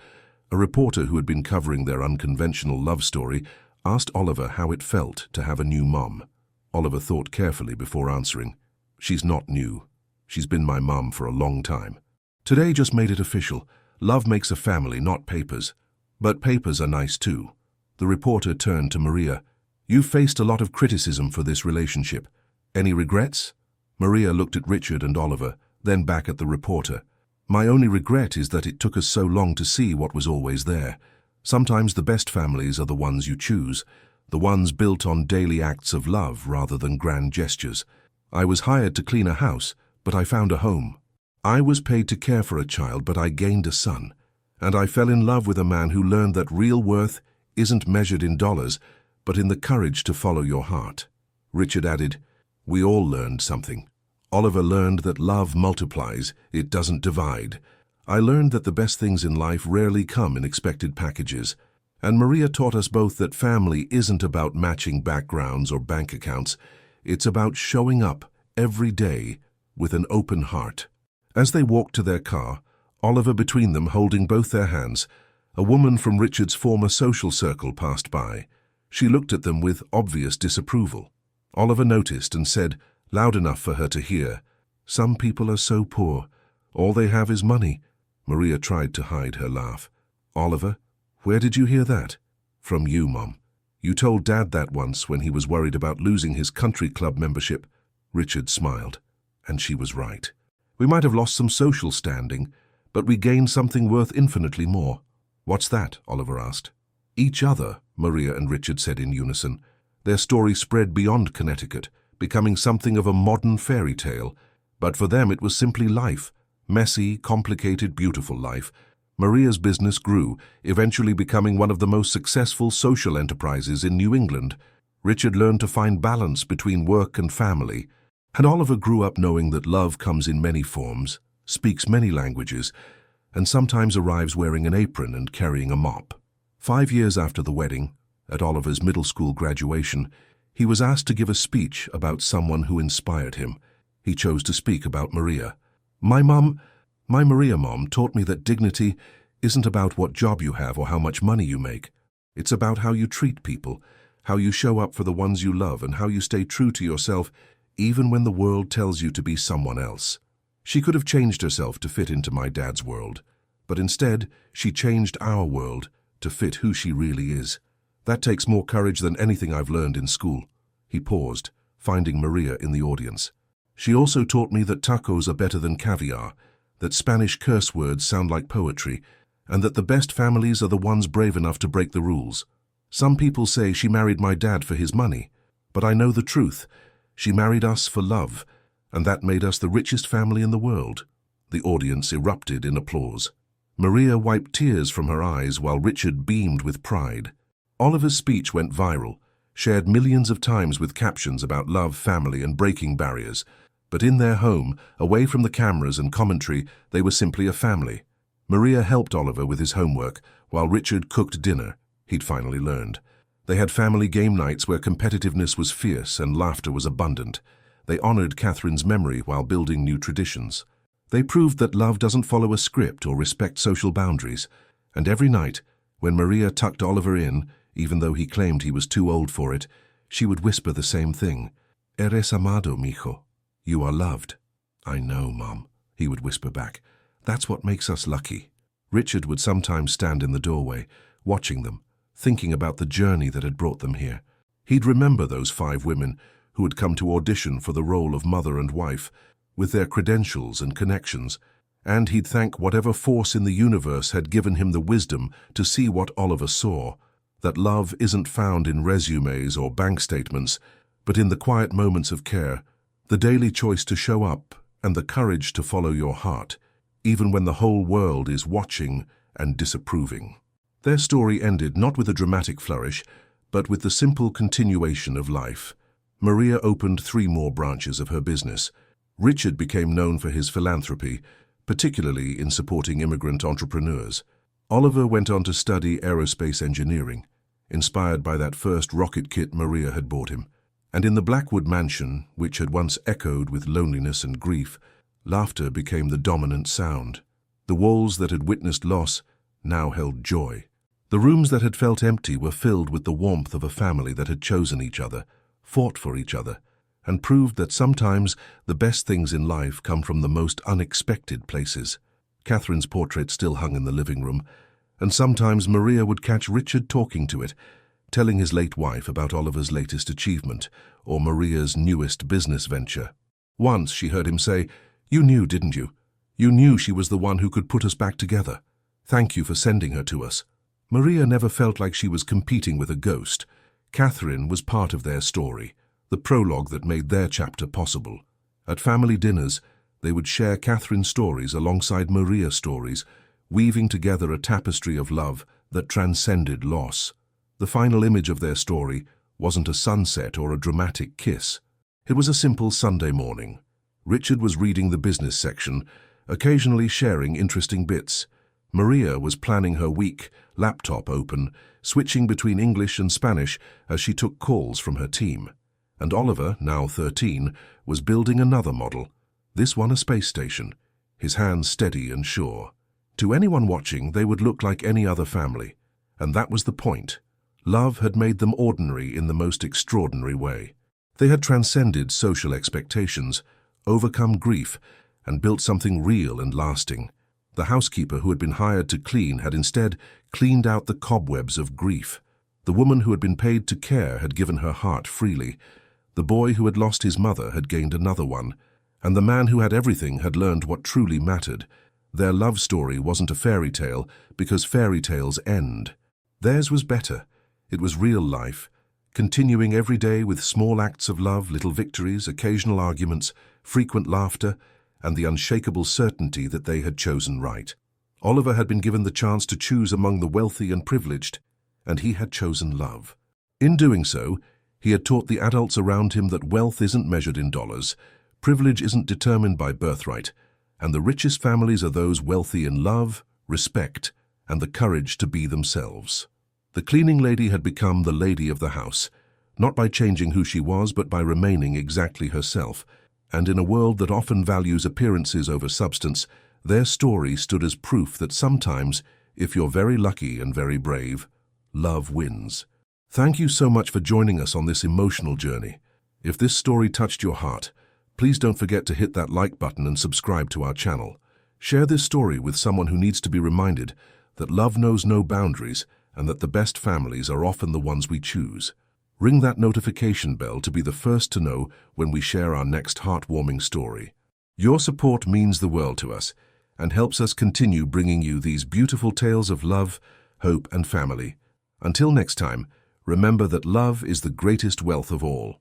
a reporter who had been covering their unconventional love story asked Oliver how it felt to have a new mom. Oliver thought carefully before answering. "She's not new. She's been my mom for a long time. Today just made it official. Love makes a family, not papers. But papers are nice too." The reporter turned to Maria. "You've faced a lot of criticism for this relationship. Any regrets?" Maria looked at Richard and Oliver, then back at the reporter. My only regret is that it took us so long to see what was always there. Sometimes the best families are the ones you choose, the ones built on daily acts of love rather than grand gestures. I was hired to clean a house, but I found a home. I was paid to care for a child, but I gained a son. And I fell in love with a man who learned that real worth isn't measured in dollars, but in the courage to follow your heart. Richard added, "We all learned something. Oliver learned that love multiplies, it doesn't divide. I learned that the best things in life rarely come in expected packages. And Maria taught us both that family isn't about matching backgrounds or bank accounts. It's about showing up every day with an open heart." As they walked to their car, Oliver between them holding both their hands, a woman from Richard's former social circle passed by. She looked at them with obvious disapproval. Oliver noticed and said, loud enough for her to hear, "Some people are so poor. All they have is money." Maria tried to hide her laugh. "Oliver, where did you hear that?" "From you, Mom. You told Dad that once when he was worried about losing his country club membership." Richard smiled. And she was right. We might have lost some social standing, but we gained something worth infinitely more. "What's that?" Oliver asked. "Each other," Maria and Richard said in unison. Their story spread beyond Connecticut, becoming something of a modern fairy tale. But for them it was simply life. Messy, complicated, beautiful life. Maria's business grew, eventually becoming one of the most successful social enterprises in New England. Richard learned to find balance between work and family. And Oliver grew up knowing that love comes in many forms, speaks many languages, and sometimes arrives wearing an apron and carrying a mop. 5 years after the wedding, at Oliver's middle school graduation, he was asked to give a speech about someone who inspired him. He chose to speak about Maria. My Maria mom taught me that dignity isn't about what job you have or how much money you make. It's about how you treat people, how you show up for the ones you love, and how you stay true to yourself even when the world tells you to be someone else." She could have changed herself to fit into my dad's world, but instead she changed our world to fit who she really is. That takes more courage than anything I've learned in school. He paused, finding Maria in the audience. "She also taught me that tacos are better than caviar, that Spanish curse words sound like poetry, and that the best families are the ones brave enough to break the rules. Some people say she married my dad for his money, but I know the truth. She married us for love, and that made us the richest family in the world." The audience erupted in applause. Maria wiped tears from her eyes while Richard beamed with pride. Oliver's speech went viral, shared millions of times with captions about love, family, and breaking barriers. But in their home, away from the cameras and commentary, they were simply a family. Maria helped Oliver with his homework, while Richard cooked dinner he'd finally learned. They had family game nights where competitiveness was fierce and laughter was abundant. They honored Catherine's memory while building new traditions. They proved that love doesn't follow a script or respect social boundaries. And every night, when Maria tucked Oliver in, even though he claimed he was too old for it, she would whisper the same thing. "Eres amado, mijo. You are loved." "I know, Mom," he would whisper back. "That's what makes us lucky." Richard would sometimes stand in the doorway, watching them, thinking about the journey that had brought them here. He'd remember those 5 women who had come to audition for the role of mother and wife, with their credentials and connections, and he'd thank whatever force in the universe had given him the wisdom to see what Oliver saw, that love isn't found in resumes or bank statements, but in the quiet moments of care, the daily choice to show up, and the courage to follow your heart, even when the whole world is watching and disapproving. Their story ended not with a dramatic flourish, but with the simple continuation of life. Maria opened 3 more branches of her business. Richard became known for his philanthropy, particularly in supporting immigrant entrepreneurs. Oliver went on to study aerospace engineering, inspired by that first rocket kit Maria had bought him. And in the Blackwood mansion, which had once echoed with loneliness and grief, laughter became the dominant sound. The walls that had witnessed loss now held joy. The rooms that had felt empty were filled with the warmth of a family that had chosen each other, fought for each other, and proved that sometimes the best things in life come from the most unexpected places. Catherine's portrait still hung in the living room, and sometimes Maria would catch Richard talking to it, telling his late wife about Oliver's latest achievement or Maria's newest business venture. Once she heard him say, "You knew, didn't you? You knew she was the one who could put us back together. Thank you for sending her to us." Maria never felt like she was competing with a ghost. Catherine was part of their story, the prologue that made their chapter possible. At family dinners, they would share Catherine's stories alongside Maria's stories, weaving together a tapestry of love that transcended loss. The final image of their story wasn't a sunset or a dramatic kiss. It was a simple Sunday morning. Richard was reading the business section, occasionally sharing interesting bits. Maria was planning her week, laptop open, switching between English and Spanish as she took calls from her team. And Oliver, now 13, was building another model, this one a space station, his hands steady and sure. To anyone watching, they would look like any other family. And that was the point. Love had made them ordinary in the most extraordinary way. They had transcended social expectations, overcome grief, and built something real and lasting. The housekeeper who had been hired to clean had instead cleaned out the cobwebs of grief. The woman who had been paid to care had given her heart freely. The boy who had lost his mother had gained another one. And the man who had everything had learned what truly mattered. Their love story wasn't a fairy tale because fairy tales end. Theirs was better. It was real life, continuing every day with small acts of love, little victories, occasional arguments, frequent laughter, and the unshakable certainty that they had chosen right. Oliver had been given the chance to choose among the wealthy and privileged, and he had chosen love. In doing so, he had taught the adults around him that wealth isn't measured in dollars, privilege isn't determined by birthright, and the richest families are those wealthy in love, respect, and the courage to be themselves. The cleaning lady had become the lady of the house, not by changing who she was, but by remaining exactly herself. And in a world that often values appearances over substance, their story stood as proof that sometimes, if you're very lucky and very brave, love wins. Thank you so much for joining us on this emotional journey. If this story touched your heart, please don't forget to hit that like button and subscribe to our channel. Share this story with someone who needs to be reminded that love knows no boundaries and that the best families are often the ones we choose. Ring that notification bell to be the first to know when we share our next heartwarming story. Your support means the world to us and helps us continue bringing you these beautiful tales of love, hope, and family. Until next time, remember that love is the greatest wealth of all.